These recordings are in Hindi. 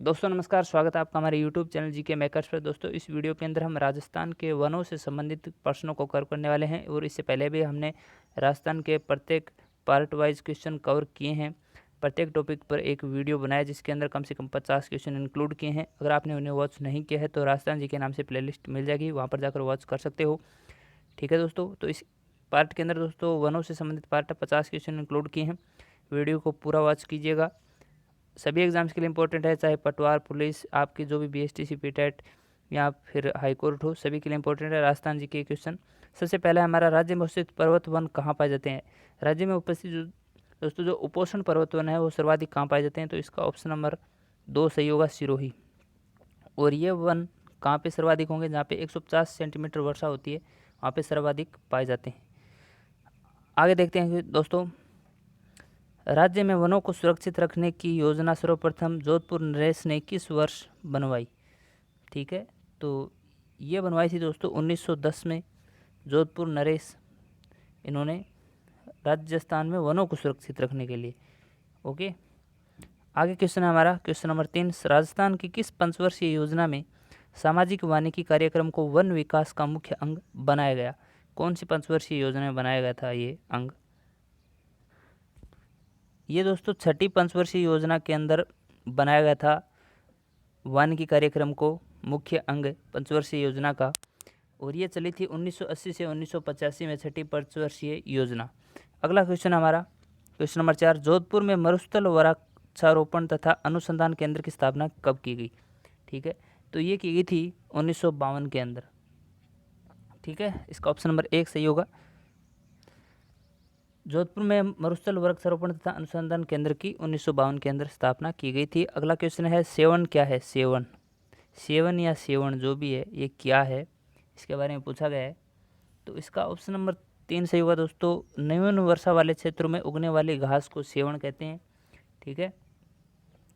दोस्तों नमस्कार, स्वागत है आपका हमारे यूट्यूब चैनल जीके मेकर्स पर। दोस्तों इस वीडियो के अंदर हम राजस्थान के वनों से संबंधित प्रश्नों को कवर करने वाले हैं और इससे पहले भी हमने राजस्थान के प्रत्येक पार्ट वाइज क्वेश्चन कवर किए हैं। प्रत्येक टॉपिक पर एक वीडियो बनाया जिसके अंदर कम से कम 50 क्वेश्चन इंक्लूड किए हैं। अगर आपने उन्हें वॉच नहीं किया है तो राजस्थान जी के नाम से प्लेलिस्ट मिल जाएगी, वहाँ पर जाकर वॉच कर सकते हो। ठीक है दोस्तों, तो इस पार्ट के अंदर दोस्तों वनों से संबंधित पार्ट 50 क्वेश्चन इंक्लूड किए हैं। वीडियो को पूरा वॉच कीजिएगा। सभी एग्ज़ाम्स के लिए इंपॉर्टेंट है, चाहे पटवार, पुलिस, आपकी जो भी बीएसटीसी, पीटेट या फिर हाई कोर्ट हो, सभी के लिए इंपॉर्टेंट है राजस्थान जी के क्वेश्चन। सबसे पहला हमारा राज्य में उपस्थित पर्वत वन कहाँ पाए जाते हैं। राज्य में उपस्थित दोस्तों जो उपोषण पर्वत वन है वो सर्वाधिक कहाँ पाए जाते हैं, तो इसका ऑप्शन नंबर 2 सही होगा, सिरोही। और ये वन कहाँ पे सर्वाधिक होंगे, जहाँ पे 150 सेंटीमीटर वर्षा होती है वहाँ पे सर्वाधिक पाए जाते हैं। आगे देखते हैं दोस्तों, राज्य में वनों को सुरक्षित रखने की योजना सर्वप्रथम जोधपुर नरेश ने किस वर्ष बनवाई। ठीक है, तो ये बनवाई थी दोस्तों 1910 में जोधपुर नरेश, इन्होंने राजस्थान में वनों को सुरक्षित रखने के लिए। ओके, आगे क्वेश्चन है हमारा क्वेश्चन नंबर 3, राजस्थान की किस पंचवर्षीय योजना में सामाजिक वानिकी कार्यक्रम को वन विकास का मुख्य अंग बनाया गया। कौन सी पंचवर्षीय योजना में बनाया गया था ये अंग। ये दोस्तों छठी पंचवर्षीय योजना के अंदर बनाया गया था वानिकी कार्यक्रम को मुख्य अंग पंचवर्षीय योजना का, और ये चली थी 1980 से 1985 में छठी पंचवर्षीय योजना। अगला क्वेश्चन हमारा क्वेश्चन नंबर 4, जोधपुर में मरुस्थल वृक्षारोपण तथा अनुसंधान केंद्र की स्थापना कब की गई। ठीक है, तो ये की गई थी 1952 के अंदर। ठीक है, इसका ऑप्शन नंबर 1 सही होगा। जोधपुर में मरुस्थल वृक्षारोपण तथा अनुसंधान केंद्र की 1952 के अंदर स्थापना की गई थी। अगला क्वेश्चन है सेवन क्या है। सेवन, सेवन या सेवन जो भी है ये क्या है, इसके बारे में पूछा गया है। तो इसका ऑप्शन नंबर 3 सही होगा दोस्तों। न्यून वर्षा वाले क्षेत्रों में उगने वाली घास को सेवन कहते हैं। ठीक है,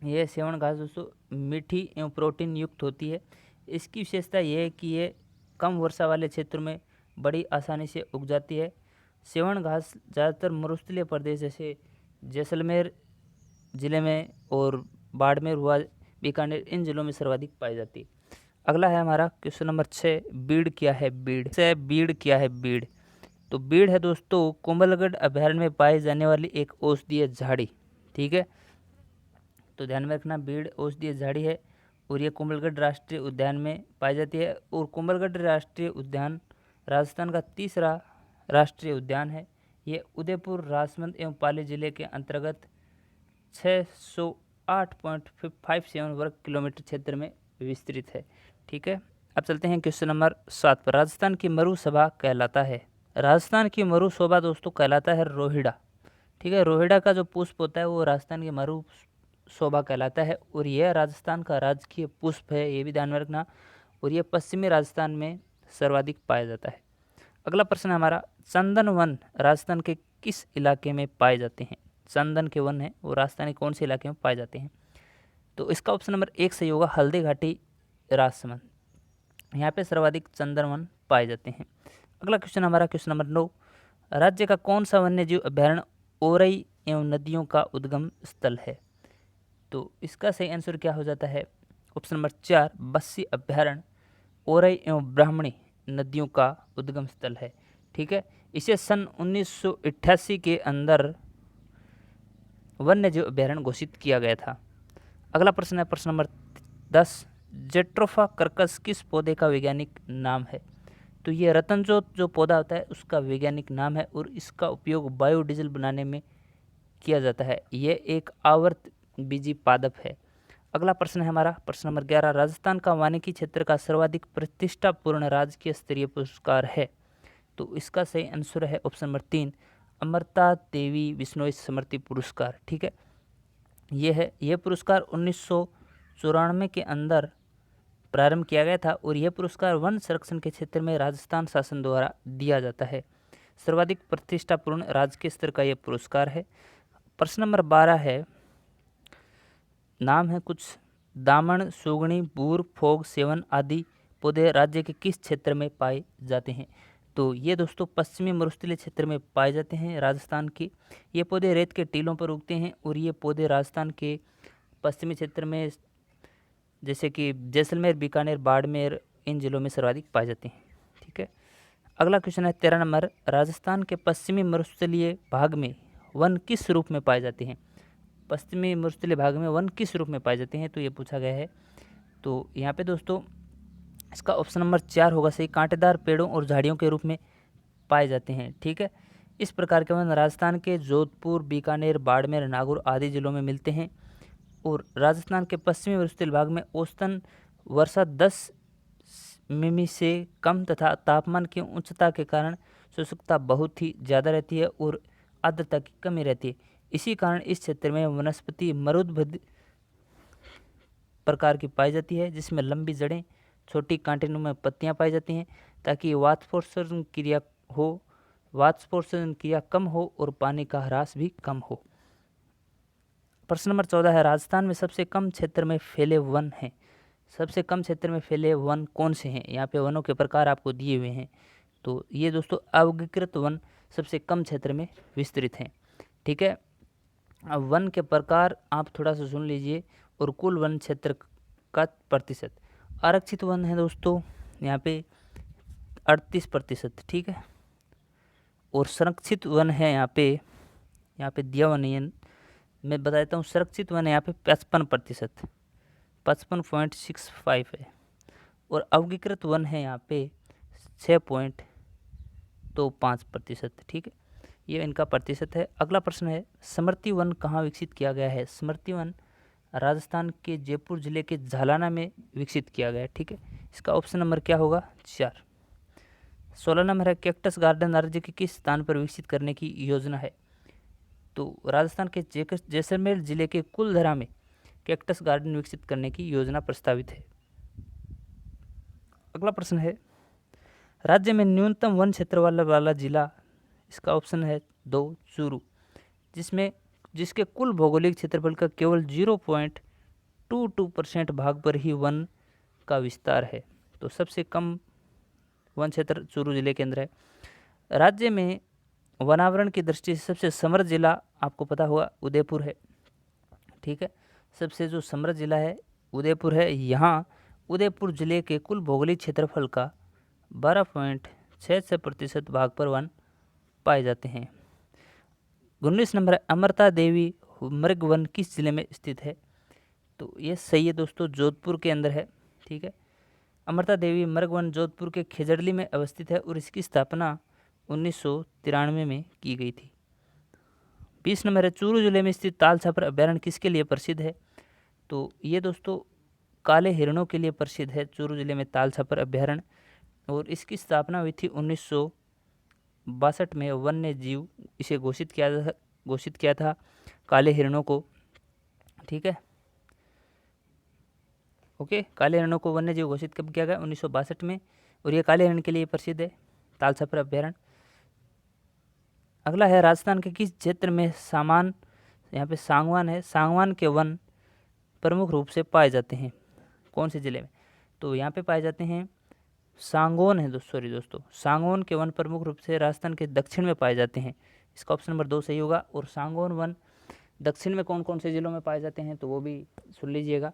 यह सेवन घास दोस्तों मीठी एवं प्रोटीन युक्त होती है। इसकी विशेषता यह है कि ये कम वर्षा वाले क्षेत्रों में बड़ी आसानी से उग जाती है। सेवन घास ज़्यादातर मरुस्थलीय प्रदेश जैसे जैसलमेर ज़िले में और बाड़मेर हुआ, बीकानेर, इन जिलों में सर्वाधिक पाई जाती है। अगला है हमारा क्वेश्चन नंबर 6, बीड़ क्या है। बीड़ से बीड़ क्या है। बीड़, तो बीड़ है दोस्तों कुंभलगढ़ अभयारण्य में पाई जाने वाली एक औषधीय झाड़ी। ठीक है, तो ध्यान में रखना, बीड़ औषधीय झाड़ी है और ये कुंभलगढ़ राष्ट्रीय उद्यान में पाई जाती है। और कुंभलगढ़ राष्ट्रीय उद्यान राजस्थान का तीसरा राष्ट्रीय उद्यान है। ये उदयपुर, राजसमंद एवं पाली जिले के अंतर्गत 608.57 वर्ग किलोमीटर क्षेत्र में विस्तृत है। ठीक है, अब चलते हैं क्वेश्चन नंबर 7 पर। राजस्थान की मरुशोभा कहलाता है। राजस्थान की मरुशोभा दोस्तों कहलाता है रोहिड़ा। ठीक है, रोहिड़ा का जो पुष्प होता है वो राजस्थान की मरुशोभा कहलाता है और यह राजस्थान का राजकीय पुष्प है, ये भी ध्यान में रखना। और ये पश्चिमी राजस्थान में सर्वाधिक पाया जाता है। अगला प्रश्न है हमारा, चंदन वन राजस्थान के किस इलाके में पाए जाते हैं। चंदन के वन है वो राजस्थान के कौन से इलाके में पाए जाते हैं, तो इसका ऑप्शन नंबर 1 सही होगा, हल्दी घाटी, राजसमंद, यहाँ पे सर्वाधिक चंदन वन पाए जाते हैं। अगला क्वेश्चन हमारा क्वेश्चन नंबर 9, राज्य का कौन सा वन्य जीव अभ्यारण्य ओरई एवं नदियों का उद्गम स्थल है। तो इसका सही आंसर क्या हो जाता है, ऑप्शन नंबर 4 बस्सी अभ्यारण्य ओरई एवं ब्राह्मणी नदियों का उद्गम स्थल है। ठीक है, इसे सन 1988 के अंदर वन्य जीव अभ्यारण्य घोषित किया गया था। अगला प्रश्न है प्रश्न नंबर 10, जेट्रोफा कर्कस किस पौधे का वैज्ञानिक नाम है। तो ये रतनजोत जो पौधा होता है उसका वैज्ञानिक नाम है और इसका उपयोग बायोडीजल बनाने में किया जाता है। यह एक आवर्त बीजी पादप है। अगला प्रश्न है हमारा प्रश्न नंबर 11, राजस्थान का वानिकी क्षेत्र का सर्वाधिक प्रतिष्ठापूर्ण राजकीय स्तरीय पुरस्कार है। तो इसका सही आंसर है ऑप्शन नंबर 3 अमृता देवी बिश्नोई स्मृति पुरस्कार। ठीक है, यह पुरस्कार 1994 के अंदर प्रारंभ किया गया था और यह पुरस्कार वन संरक्षण के क्षेत्र में राजस्थान शासन द्वारा दिया जाता है। सर्वाधिक प्रतिष्ठापूर्ण राजकीय स्तर का यह पुरस्कार है। प्रश्न नंबर 12 है, नाम है कुछ दामन, सुगनी, बूर, फोग, सेवन आदि पौधे राज्य के किस क्षेत्र में पाए जाते हैं। तो ये दोस्तों पश्चिमी मरुस्थलीय क्षेत्र में पाए जाते हैं राजस्थान के। ये पौधे रेत के टीलों पर उगते हैं और ये पौधे राजस्थान के पश्चिमी क्षेत्र में जैसे कि जैसलमेर, बीकानेर, बाड़मेर, इन जिलों में सर्वाधिक पाई जाती हैं। ठीक है, अगला क्वेश्चन है 13 नंबर, राजस्थान के पश्चिमी मरुस्थलीय भाग में वन किस रूप में पाए जाते हैं? पश्चिमी मरुस्थलीय भाग में वन किस रूप में पाए जाते हैं, तो ये पूछा गया है। तो यहाँ पे दोस्तों इसका ऑप्शन नंबर 4 होगा सही, कांटेदार पेड़ों और झाड़ियों के रूप में पाए जाते हैं। ठीक है, इस प्रकार के वन राजस्थान के जोधपुर, बीकानेर, बाड़मेर, नागौर आदि जिलों में मिलते हैं। और राजस्थान के पश्चिमी मरुस्थलीय भाग में औसतन वर्षा 10 मिमी से कम तथा तापमान की उच्चता के कारण शुष्कता बहुत ही ज़्यादा रहती है और आर्द्रता की कमी रहती है। इसी कारण इस क्षेत्र में वनस्पति मरुद्भिद प्रकार की पाई जाती है, जिसमें लंबी जड़ें, छोटी कांटेनुमा पत्तियां पाई जाती हैं, ताकि वाष्पोत्सर्जन क्रिया हो, वाष्पोत्सर्जन क्रिया कम हो और पानी का ह्रास भी कम हो। प्रश्न नंबर 14 है, राजस्थान में सबसे कम क्षेत्र में फैले वन हैं। सबसे कम क्षेत्र में फैले वन कौन से हैं? यहाँ पे वनों के प्रकार आपको दिए हुए हैं। तो ये दोस्तों अवर्गीकृत वन सबसे कम क्षेत्र में विस्तृत हैं। ठीक है, अब वन के प्रकार आप थोड़ा सा सुन लीजिए और कुल वन क्षेत्र का प्रतिशत। आरक्षित वन है दोस्तों यहाँ पे 38%। ठीक है, और संरक्षित वन है यहाँ पे दिया हुआ नहीं है, मैं बता देता हूँ। संरक्षित वन है यहाँ पे 55%, 55.65 है। और अवर्गीकृत वन है यहाँ पे 6.25%। ठीक है, ये इनका प्रतिशत है। अगला प्रश्न है, स्मृति वन कहाँ विकसित किया गया है? स्मृति वन राजस्थान के जयपुर जिले के झालाना में विकसित किया गया है। ठीक है, इसका ऑप्शन नंबर क्या होगा? 4। 16 नंबर है, कैक्टस गार्डन राज्य के किस स्थान पर विकसित करने की योजना है? तो राजस्थान के जैसलमेर जिले के कुलधरा में कैक्टस गार्डन विकसित करने की योजना प्रस्तावित है। अगला प्रश्न है, राज्य में न्यूनतम वन क्षेत्र वाला जिला, इसका ऑप्शन है 2 चूरू, जिसके कुल भौगोलिक क्षेत्रफल का केवल 0.22% भाग पर ही वन का विस्तार है। तो सबसे कम वन क्षेत्र चूरू जिले के अंदर है। राज्य में वनावरण की दृष्टि से सबसे समृद्ध जिला आपको पता होगा उदयपुर है। ठीक है, सबसे जो समृद्ध जिला है उदयपुर है। यहाँ उदयपुर जिले के कुल भौगोलिक क्षेत्रफल का 12.66% भाग पर वन पाए जाते हैं। 19 नंबर है, अमृता देवी मृग वन किस जिले में स्थित है? तो ये सही है दोस्तों, जोधपुर के अंदर है। ठीक है, अमृता देवी मृग वन जोधपुर के खेजड़ली में अवस्थित है और इसकी स्थापना 1993 में की गई थी। 20 नंबर है, चूरू जिले में स्थित ताल छापर अभ्यारण्य किसके लिए प्रसिद्ध है? तो ये दोस्तों काले हिरणों के लिए प्रसिद्ध है चूरू जिले में ताल छापर अभ्यारण्य, और इसकी स्थापना हुई थी 1962 में। वन्य जीव इसे घोषित किया था काले हिरणों को। ठीक है, ओके, काले हिरणों को वन्य जीव घोषित कब किया गया? 1962 में, और ये काले हिरण के लिए प्रसिद्ध है ताल छापर अभ्यारण्य। अगला है, राजस्थान के किस क्षेत्र में यहाँ पे सांगवान है, सांगवान के वन प्रमुख रूप से पाए जाते हैं? कौन से जिले में? तो यहाँ पे पाए जाते हैं सांगोन है दोस्तों, सांगोन के वन प्रमुख रूप से राजस्थान के दक्षिण में पाए जाते हैं। इसका ऑप्शन नंबर 2 सही होगा। और सांगोन वन दक्षिण में कौन कौन से जिलों में पाए जाते हैं तो वो भी सुन लीजिएगा।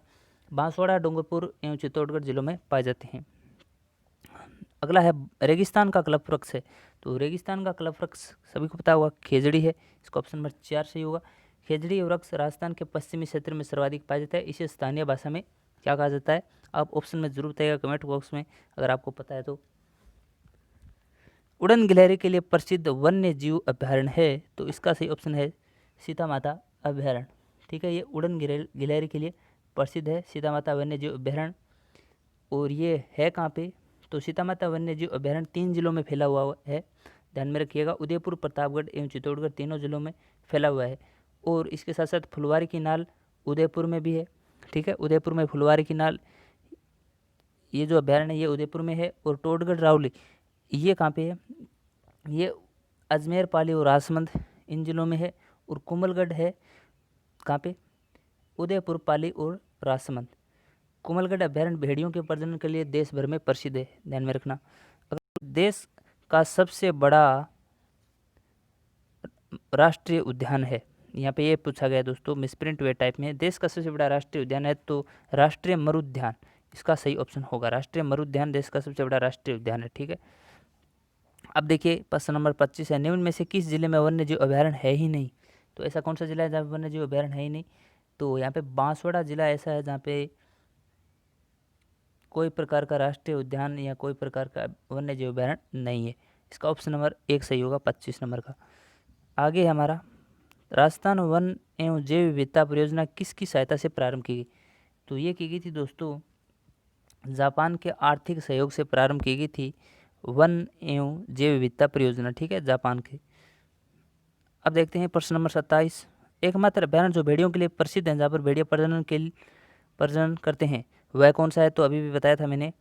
बांसवाड़ा, डूंगरपुर एवं चित्तौड़गढ़ जिलों में पाए जाते हैं। अगला है, रेगिस्तान का क्लब वृक्ष है। तो रेगिस्तान का क्लब वृक्ष सभी को पता होगा खेजड़ी है। इसका ऑप्शन नंबर 4 सही होगा। खेजड़ी वृक्ष राजस्थान के पश्चिमी क्षेत्र में सर्वाधिक पाया जाता है। इसे स्थानीय भाषा में क्या कहा जाता है? आप ऑप्शन में जरूर बताइएगा कमेंट बॉक्स में अगर आपको पता है तो। उड़न गिलहरी के लिए प्रसिद्ध वन्य जीव अभ्यारण्य है, तो इसका सही ऑप्शन है सीता माता अभ्यारण्य। ठीक है, ये उड़न गिलहरी के लिए प्रसिद्ध है सीता माता वन्य जीव अभ्यारण्य। और ये है कहाँ पे? तो सीता माता वन्य जीव अभ्यारण्य 3 जिलों में फैला हुआ है, ध्यान में रखिएगा। उदयपुर, प्रतापगढ़ एवं चित्तौड़गढ़ तीनों जिलों में फैला हुआ है। और इसके साथ साथ फुलवारी की नाल उदयपुर में भी है। ठीक है, उदयपुर में फुलवारी की नाल, ये जो अभ्यारण्य है ये उदयपुर में है। और टोडगढ़ रावली ये कहाँ पे है? ये अजमेर, पाली और राजसमंद इन जिलों में है। और कुंभलगढ़ है कहाँ पे? उदयपुर, पाली और राजसमंद। कुंभलगढ़ अभ्यारण्य भेड़ियों के प्रजनन के लिए देश भर में प्रसिद्ध है, ध्यान में रखना। देश का सबसे बड़ा राष्ट्रीय उद्यान है, यहाँ पे ये पूछा गया दोस्तों मिसप्रिंट हुए टाइप में, देश का सबसे बड़ा राष्ट्रीय उद्यान है तो राष्ट्रीय मरुद्यान इसका सही ऑप्शन होगा। राष्ट्रीय मरुद्यान देश का सबसे बड़ा राष्ट्रीय उद्यान है, ठीक है। अब देखिए प्रश्न नंबर 25 है, निम्न में से किस जिले में वन्य जीव अभयारण्य है ही नहीं। तो ऐसा कौन सा जिला है जहाँ वन्य जीव अभयारण्य है ही नहीं। तो यहाँ पे बांसवाड़ा जिला ऐसा है जहाँ पे कोई प्रकार का राष्ट्रीय उद्यान या कोई प्रकार का वन्य जीव अभयारण्य नहीं है। इसका ऑप्शन नंबर 1 सही होगा 25 नंबर का। आगे है हमारा राजस्थान वन एवं जैव विविधता परियोजना किसकी सहायता से प्रारंभ की गई। तो ये की गई थी दोस्तों जापान के आर्थिक सहयोग से प्रारंभ की गई थी वन एवं जैव विविधता परियोजना, ठीक है, जापान के। अब देखते हैं प्रश्न नंबर 27, एकमात्र अभयारण्य जो भेड़ियों के लिए प्रसिद्ध है जहाँ पर भेड़िया प्रजनन करते हैं वह कौन सा है। तो अभी भी बताया था मैंने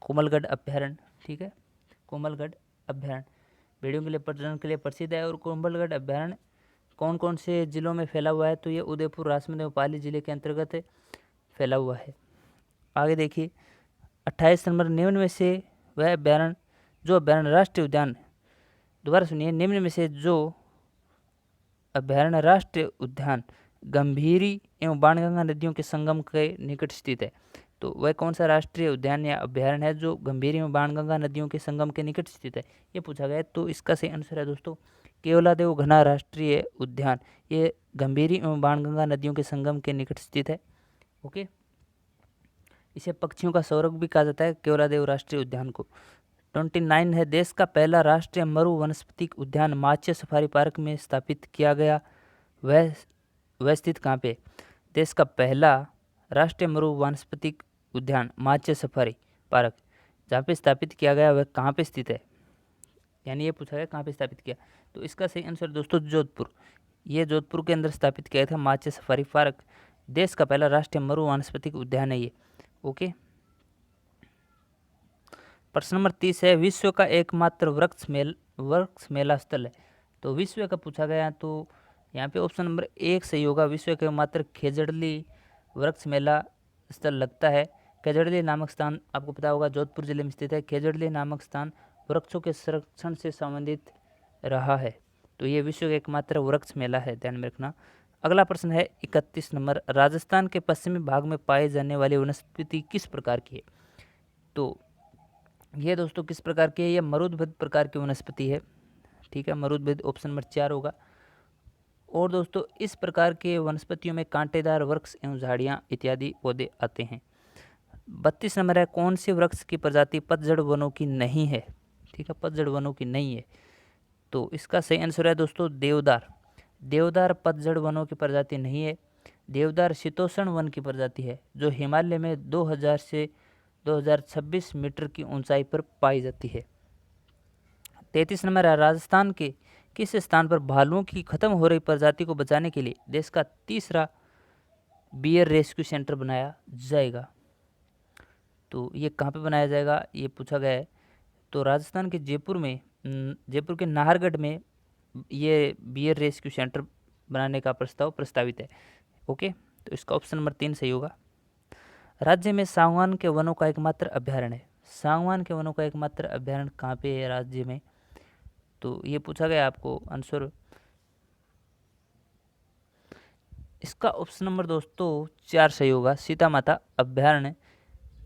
कोमलगढ़ अभयारण्य, ठीक है, कोमलगढ़ अभयारण्य भेड़ियों के लिए प्रजनन के लिए प्रसिद्ध है। और कोमलगढ़ अभयारण्य कौन कौन से जिलों में फैला हुआ है। तो ये उदयपुर, राजसमंद एवं पाली जिले के अंतर्गत फैला हुआ है। आगे देखिए 28 नंबर, निम्न में से वह अभयारण्य जो अभयारण्य राष्ट्रीय उद्यान, दोबारा सुनिए, निम्न में से जो अभयारण्य राष्ट्रीय उद्यान गंभीरी एवं बाणगंगा नदियों के संगम के निकट स्थित है। तो वह कौन सा राष्ट्रीय उद्यान या अभयारण्य है जो गंभीरी एवं बाणगंगा नदियों के संगम के निकट स्थित है, ये पूछा गया है। तो इसका सही आंसर है दोस्तों केवलादेव घना राष्ट्रीय उद्यान, ये गंभीरी एवं बाणगंगा नदियों के संगम के निकट स्थित है। ओके, इसे पक्षियों का स्वर्ग भी कहा जाता है केवलादेव राष्ट्रीय उद्यान को। 29 है, देश का पहला राष्ट्रीय मरु वनस्पतिक उद्यान माच्य सफारी पार्क में स्थापित किया गया, वह स्थित कहाँ पे। देश का पहला राष्ट्रीय मरु वनस्पतिक उद्यान माच्य सफारी पार्क जहाँ पे स्थापित किया गया वह कहाँ पे स्थित है, यानी ये पूछा गया कहाँ पे स्थापित किया। तो इसका सही आंसर दोस्तों जोधपुर, ये जोधपुर के अंदर स्थापित किया था माच्य सफारी पार्क, देश का पहला राष्ट्रीय मरु वनस्पतिक उद्यान है ये। ओके, प्रश्न नंबर 30 है, विश्व का एकमात्र वृक्ष मेला स्थल है। तो विश्व का पूछा गया तो यहाँ पे ऑप्शन नंबर 1 सही होगा। विश्व का एकमात्र खेजड़ली वृक्ष मेला स्थल लगता है। खेजड़ली नामक स्थान आपको पता होगा जोधपुर जिले में स्थित है। खेजड़ली नामक स्थान वृक्षों के संरक्षण से संबंधित रहा है। तो ये विश्व का एकमात्र वृक्ष मेला है, ध्यान में रखना। अगला प्रश्न है 31 नंबर, राजस्थान के पश्चिमी भाग में पाए जाने वाली वनस्पति किस प्रकार की है। तो ये दोस्तों किस प्रकार की है, ये मरुद्भिद प्रकार की वनस्पति है, ठीक है, मरुद्भिद ऑप्शन नंबर 4 होगा। और दोस्तों इस प्रकार के वनस्पतियों में कांटेदार वृक्ष एवं झाड़ियाँ इत्यादि पौधे आते हैं। 32 नंबर है, कौन से वृक्ष की प्रजाति पतझड़ वनों की नहीं है, ठीक है, पतझड़ वनों की नहीं है। तो इसका सही आंसर है दोस्तों देवदार, देवदार पतझड़ वनों की प्रजाति नहीं है। देवदार शीतोष्ण वन की प्रजाति है जो हिमालय में 2000 से 2026 मीटर की ऊंचाई पर पाई जाती है। 33 नंबर है, राजस्थान के किस स्थान पर भालुओं की खत्म हो रही प्रजाति को बचाने के लिए देश का तीसरा बियर रेस्क्यू सेंटर बनाया जाएगा। तो ये कहाँ पे बनाया जाएगा ये पूछा गया है। तो राजस्थान के जयपुर के नाहरगढ़ में ये बियर रेस्क्यू सेंटर बनाने का प्रस्ताव प्रस्तावित है। ओके, तो इसका ऑप्शन नंबर 3 सही होगा। राज्य में सागवान के वनों का एकमात्र अभ्यारण्य है। सागवान के वनों का एकमात्र अभ्यारण्य कहाँ पे है राज्य में, तो ये पूछा गया आपको आंसर। इसका ऑप्शन नंबर दोस्तों 4 सही होगा। सीता माता अभ्यारण्य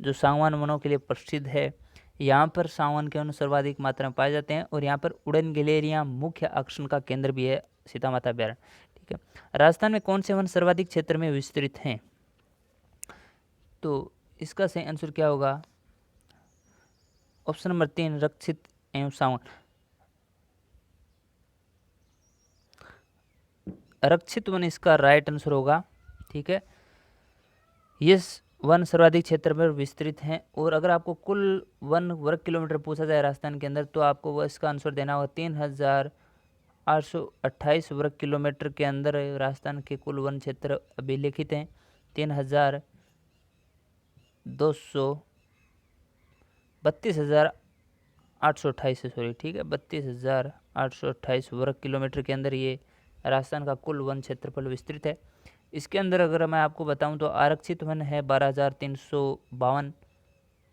जो सागवान वनों के लिए प्रसिद्ध है, यहाँ पर सागवान के वन सर्वाधिक मात्रा में पाए जाते हैं और यहाँ पर उड़न गिलहरियाँ मुख्य आकर्षण का केंद्र भी है सीता माता अभ्यारण्य, ठीक है। राजस्थान में कौन से वन सर्वाधिक क्षेत्र में विस्तृत हैं, तो इसका सही आंसर क्या होगा, ऑप्शन नंबर 3 रक्षित एवं सागवान। रक्षित वन इसका राइट आंसर होगा, ठीक है। ये वन सर्वाधिक क्षेत्र में विस्तृत हैं। और अगर आपको कुल वन वर्ग किलोमीटर पूछा जाए राजस्थान के अंदर तो आपको वो इसका आंसर देना होगा 3828 वर्ग किलोमीटर के अंदर राजस्थान के कुल वन क्षेत्र अभिलेखित हैं। 32,828 सॉरी, ठीक है, 32,828 वर्ग किलोमीटर के अंदर ये राजस्थान का कुल वन क्षेत्रफल विस्तृत है। इसके अंदर अगर मैं आपको बताऊं तो आरक्षित वन है 12,352,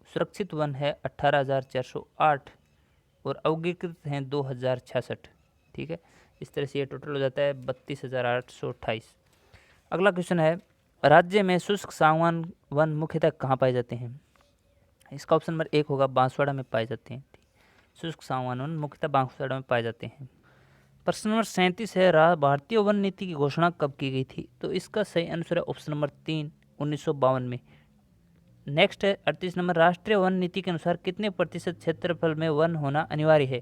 सुरक्षित वन है 18,408 और अवगीकृत हैं 2,066, ठीक है। इस तरह से ये टोटल हो जाता है 32,828। अगला क्वेश्चन है, राज्य में शुष्क सागवान वन मुख्यतः कहाँ पाए जाते हैं? इसका ऑप्शन नंबर 1 होगा बांसवाड़ा में पाए जाते हैं। शुष्क सागवान वन मुख्यतः बांसवाड़ा में पाए जाते हैं। प्रश्न नंबर 37 है, भारतीय वन नीति की घोषणा कब की गई थी? तो इसका सही आंसर है ऑप्शन नंबर 3, 1952 में। नेक्स्ट है 38 नंबर, राष्ट्रीय वन नीति के अनुसार कितने प्रतिशत क्षेत्रफल में वन होना अनिवार्य है?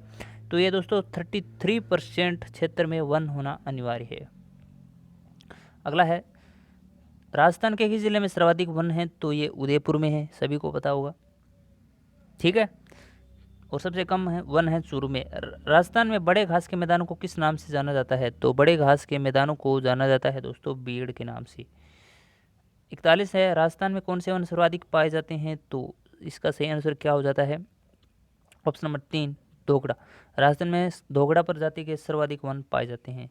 तो ये दोस्तों 33% क्षेत्र में वन होना अनिवार्य है। अगला है, राजस्थान के किस जिले में सर्वाधिक वन है? तो ये उदयपुर में है, सभी को पता होगा, ठीक है। और सबसे कम है वन है चूरू में। राजस्थान में बड़े घास के मैदानों को किस नाम से जाना जाता है? तो बड़े घास के मैदानों को जाना जाता है दोस्तों बीड़ के नाम से। 41 है, राजस्थान में कौन से वन सर्वाधिक पाए जाते हैं? तो इसका सही आंसर क्या हो जाता है? Option number 3, धोगड़ा। राजस्थान में धोगड़ा प्रजाति के सर्वाधिक वन पाए जाते हैं।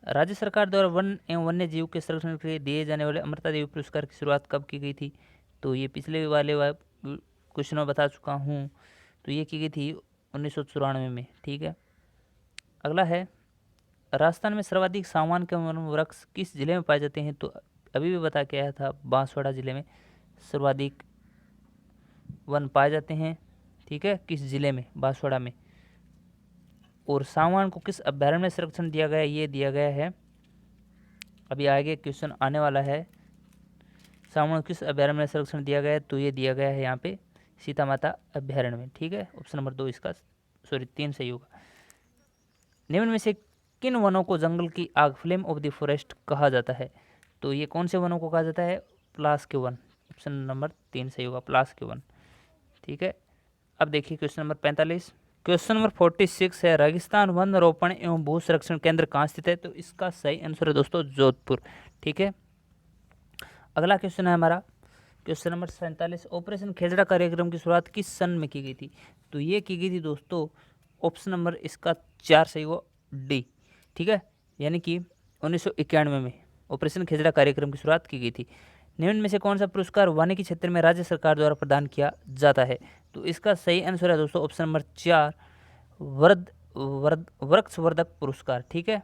राज्य सरकार द्वारा वन एवं वन्य जीव के संरक्षण के लिए दिए जाने वाले अमृता देवी पुरस्कार की शुरुआत कब की गई थी? तो ये पिछले वाले क्वेश्चन में बता चुका हूँ। तो ये की गई थी 1994 में, ठीक है। अगला है, राजस्थान में सर्वाधिक सागवान के वृक्ष किस जिले में पाए जाते हैं? तो अभी भी बता के आया था, बांसवाड़ा जिले में सर्वाधिक वन पाए जाते हैं, ठीक है। किस जिले में? बांसवाड़ा में। और सागवान को किस अभ्यारण्य में संरक्षण दिया गया? ये दिया गया है, अभी आगे क्वेश्चन आने वाला है, सागवान किस अभ्यारण्य में संरक्षण दिया गया है? तो ये दिया गया है यहाँ पे सीता माता अभ्यारण्य में, ठीक है। ऑप्शन नंबर 2 इसका, सॉरी 3 सही होगा। निम्न में से किन वनों को जंगल की आग, फ्लेम ऑफ द फॉरेस्ट कहा जाता है? तो ये कौन से वनों को कहा जाता है? प्लास के वन। ऑप्शन नंबर 3 सही होगा, प्लास के वन, ठीक है। अब देखिए क्वेश्चन नंबर 45। क्वेश्चन नंबर 46 है, रेगिस्तान वन रोपण एवं भू संरक्षण केंद्र कहाँ स्थित है? तो इसका सही आंसर है दोस्तों जोधपुर, ठीक है। अगला क्वेश्चन है हमारा क्वेश्चन नंबर 47, ऑपरेशन खेजड़ा कार्यक्रम की शुरुआत किस सन में की गई थी? तो ये की गई थी दोस्तों, ऑप्शन नंबर इसका 4 सही हो, डी, ठीक है। यानी कि 1991 में ऑपरेशन खेजड़ा कार्यक्रम की शुरुआत की गई थी। निम्न में से कौन सा पुरस्कार वानिकी क्षेत्र में राज्य सरकार द्वारा प्रदान किया जाता है? तो इसका सही आंसर है दोस्तों ऑप्शन नंबर 4, वृक्षवर्धक पुरस्कार, ठीक है।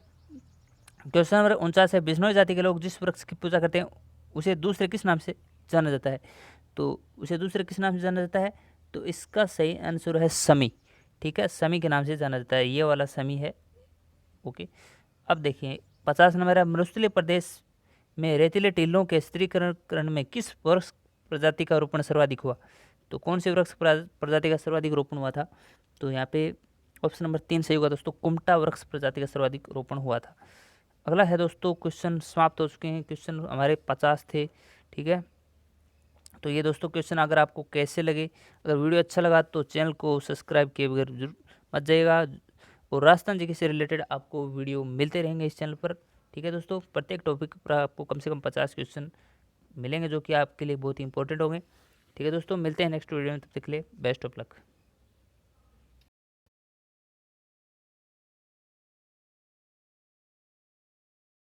क्वेश्चन नंबर 49 है, बिश्नोई जाति के लोग जिस वृक्ष की पूजा करते हैं उसे दूसरे किस नाम से जाना जाता है? तो उसे दूसरे किस नाम से जाना जाता है? तो इसका सही आंसर है समी, ठीक है। समी के नाम से जाना जाता है, ये वाला समी है, ओके। अब देखिए 50 नंबर है, मरुस्थलीय प्रदेश में रेतीले टीलों के स्थिरीकरण में किस वृक्ष प्रजाति का रोपण सर्वाधिक हुआ? तो कौन से वृक्ष प्रजाति का सर्वाधिक रोपण हुआ था? तो यहाँ पे ऑप्शन नंबर 3 सही होगा दोस्तों, कुमटा वृक्ष प्रजाति का सर्वाधिक रोपण हुआ था। अगला है दोस्तों, क्वेश्चन समाप्त हो चुके हैं, क्वेश्चन हमारे 50 थे, ठीक है। तो ये दोस्तों क्वेश्चन अगर आपको कैसे लगे, अगर वीडियो अच्छा लगा तो चैनल को सब्सक्राइब किए बगैर जरूर मत जाइएगा। और राजस्थान जीके से रिलेटेड आपको वीडियो मिलते रहेंगे इस चैनल पर, ठीक है दोस्तों। प्रत्येक टॉपिक पर आपको कम से कम 50 क्वेश्चन मिलेंगे जो कि आपके लिए बहुत ही इंपॉर्टेंट होंगे, ठीक है दोस्तों। मिलते हैं नेक्स्ट वीडियो में, तब तक के लिए बेस्ट ऑफ लक।